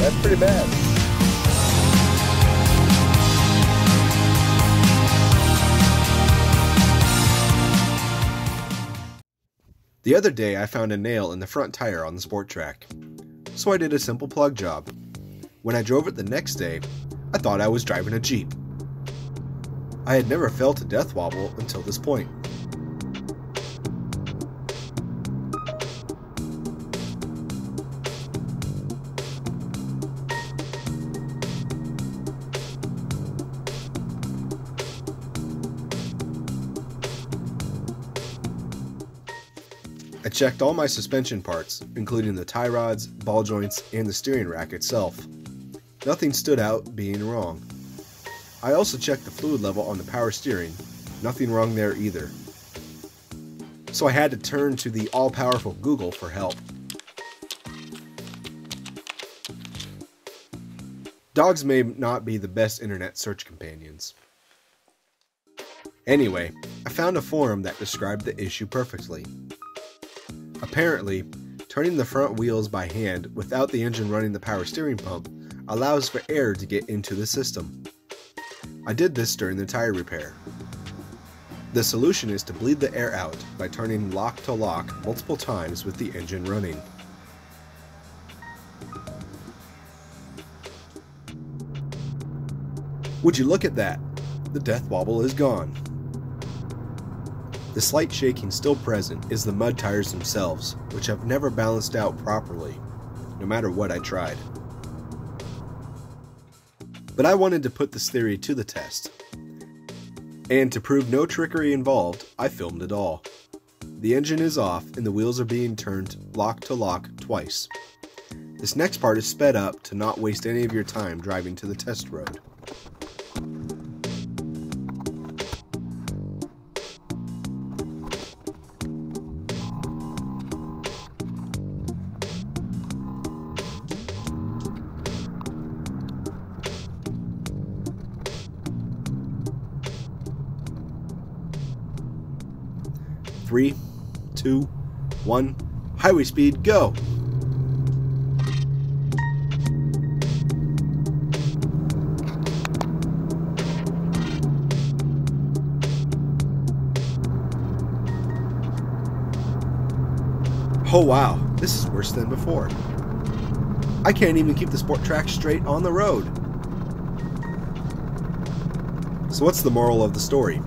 That's pretty bad. The other day I found a nail in the front tire on the sport track, so I did a simple plug job. When I drove it the next day, I thought I was driving a Jeep. I had never felt a death wobble until this point. I checked all my suspension parts, including the tie rods, ball joints, and the steering rack itself. Nothing stood out being wrong. I also checked the fluid level on the power steering. Nothing wrong there either. So I had to turn to the all-powerful Google for help. Dogs may not be the best internet search companions. Anyway, I found a forum that described the issue perfectly. Apparently, turning the front wheels by hand without the engine running the power steering pump allows for air to get into the system. I did this during the tire repair. The solution is to bleed the air out by turning lock to lock multiple times with the engine running. Would you look at that? The death wobble is gone. The slight shaking still present is the mud tires themselves, which have never balanced out properly, no matter what I tried. But I wanted to put this theory to the test. And to prove no trickery involved, I filmed it all. The engine is off and the wheels are being turned lock to lock twice. This next part is sped up to not waste any of your time driving to the test road. Three, 2, 1, highway speed, go! Oh wow, this is worse than before. I can't even keep the sport track straight on the road. So what's the moral of the story?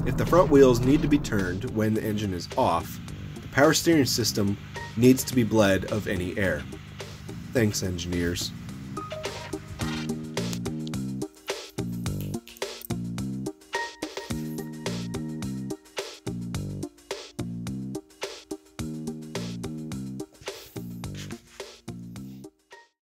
If the front wheels need to be turned when the engine is off, the power steering system needs to be bled of any air. Thanks, engineers.